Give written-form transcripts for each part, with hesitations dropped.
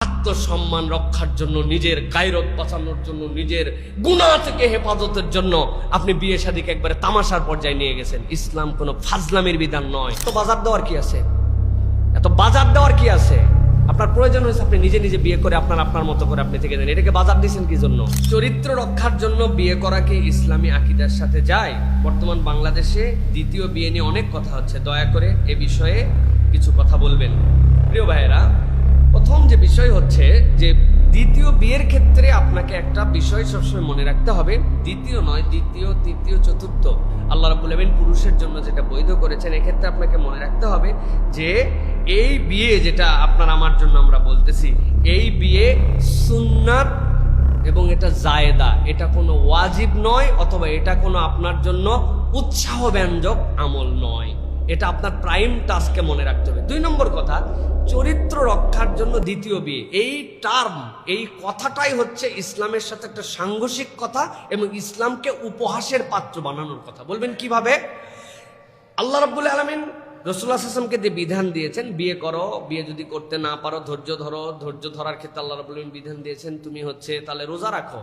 আত্মসম্মান রক্ষার জন্য, নিজের গায়রত বাঁচানোর জন্য, নিজের গুনাহ থেকে হেফাজতের জন্য আপনি বিয়ে শাদীকে একবারে তামাশার পর্যায়ে নিয়ে গেছেন। ইসলাম কোনো ফাজলামির বিধান নয়। তো বাজার দেওয়ার কি আছে? এত বাজার দেওয়ার কি আছে? আপনার প্রয়োজন হয়েছে আপনি নিজে নিজে বিয়ে করে আপনার মতো করে আপনি থেকে দেন। এটাকে বাজার দিয়েছেন কি জন্য? চরিত্র রক্ষার জন্য বিয়ে করা কি ইসলামী আকীদার সাথে যায়? বর্তমান বাংলাদেশে দ্বিতীয় বিয়ে নিয়ে অনেক কথা হচ্ছে। দয়া করে এ বিষয়ে কিছু কথা বলবেন। প্রিয় ভাইয়েরা, প্রথম যে বিষয় হচ্ছে যে দ্বিতীয় বিয়ের ক্ষেত্রে আপনাকে একটা বিষয় সবসময় মনে রাখতে হবে। দ্বিতীয় নয়, দ্বিতীয়, তৃতীয়, চতুর্থ আল্লাহ রাব্বুল আলামিন পুরুষের জন্য যেটা বৈধ করেছেন, এক্ষেত্রে আপনাকে মনে রাখতে হবে যে এই বিয়ে যেটা আপনার আমার জন্য আমরা বলতেছি, এই বিয়ে সুন্নাত এবং এটা জায়েদা, এটা কোনো ওয়াজিব নয়, অথবা এটা কোনো আপনার জন্য উৎসাহ ব্যঞ্জক আমল নয়। এটা আপনার প্রাইম টাস্কে মনে রাখতে হবে। 2 নম্বর কথা, চরিত্র রক্ষার জন্য দ্বিতীয় বিয়ে, এই টার্ম, এই কথাটাই হচ্ছে ইসলামের সাথে একটা সাংঘর্ষিক কথা এবং ইসলামকে উপহাসের পাত্র বানানোর কথা। বলবেন কিভাবে? আল্লাহ রাব্বুল আলামিন রাসূলুল্লাহ সাল্লাল্লাহু আলাইহি ওয়াসাল্লামকে যে বিধান দিয়েছেন, বিয়ে করো, বিয়ে যদি করতে না পারো ধৈর্য ধরো, ধৈর্য ধরার ক্ষেত্রে আল্লাহ রাব্বুল আলামিন বিধান দিয়েছেন তুমি তাহলে রোজা রাখো।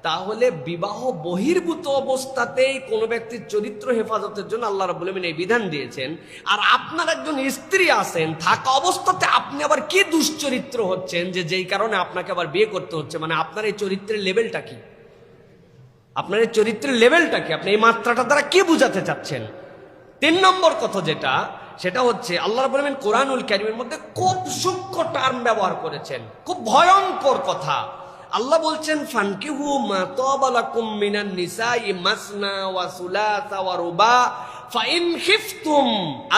তাহলে বিবাহ বহির্ভূত অবস্থাতেই কোনো ব্যক্তির চরিত্র হেফাজতের জন্য আল্লাহ রাব্বুল আলামিন এই বিধান দিয়েছেন। আর আপনার একজন স্ত্রী আছেন, থাকা অবস্থাতে আপনি আবার কি দুশ্চরিত্র হচ্ছেন যে যেই কারণে আপনাকে আবার বিয়ে করতে হচ্ছে? মানে আপনার এই চরিত্রের লেভেলটা কি? আপনার এই চরিত্রের লেভেলটা কি? আপনি এই মাত্রাটা দ্বারা কি বুঝাতে চাচ্ছেন? 3 নম্বর কথা যেটা, সেটা হচ্ছে আল্লাহ রাব্বুল আলামিন কোরআনুল কারীমের মধ্যে খুব সূক্ষ্ম টার্ম ব্যবহার করেছেন, খুব ভয়ঙ্কর কথা। আল্লাহ বলছেন ফানকিহু মা তাবা লাকুম মিনান নিসাই মাসনা ওয়া সুলাসা ওয়া রুবা ফাইন খিফতুম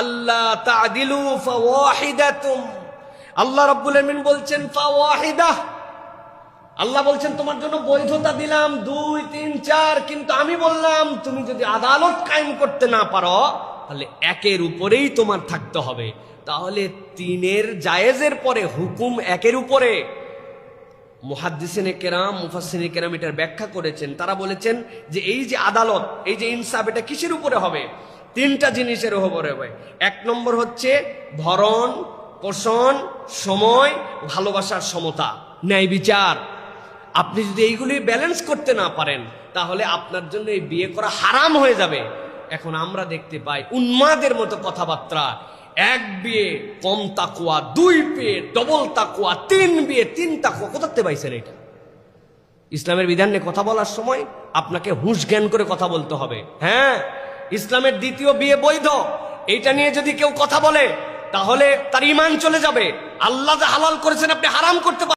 আল্লা তা'দিলু ফাওয়াহিদাতুম। আল্লাহ রাব্বুল আলামিন বলছেন ফাওয়াহিদা, আল্লাহ বলছেন তোমার জন্য বৈধতা দিলাম 2, 3, 4, কিন্তু আমি বললাম তুমি যদি আদালত কায়েম করতে না পারো তাহলে 1-এর উপরেই তোমার থাকতে হবে। তাহলে 3-এর জায়েজের পরে হুকুম 1-এর উপরে। মুহাদ্দিসিনে কেরাম, মুফাসসিরিনে কেরাম এটার ব্যাখ্যা করেছেন। তারা বলেছেন যে এই যে আদালত, এই যে ইনসাফ, এটা কিসের উপরে হবে? 3টা জিনিসের উপরে হবে। 1 নম্বর হচ্ছে ভরণ পোষণ, সময়, ভালোবাসার সমতা, ন্যায় বিচার। আপনি যদি এইগুলি ব্যালেন্স করতে না পারেন তাহলে আপনার জন্য এই বিয়ে করা হারাম হয়ে যাবে। এখন আমরা দেখতে পাই উন্মাদের মতো কথাবার্তা। 1 বিয়ে কম তাকওয়া, 2 বিয়ে ডবল তাকওয়া, 3 বিয়ে 3 তাকওয়া। কোথাতে পাইছেন এটা? ইসলামের বিধান নিয়ে কথা বলার সময় আপনাকে হুঁশ জ্ঞান করে কথা বলতে হবে। হ্যাঁ, ইসলামের দ্বিতীয় বিয়ে বৈধ, এইটা নিয়ে যদি কেউ কথা বলে তাহলে তার ঈমান চলে যাবে। আল্লাহ যা হালাল করেছেন আপনি হারাম করতে পারেন।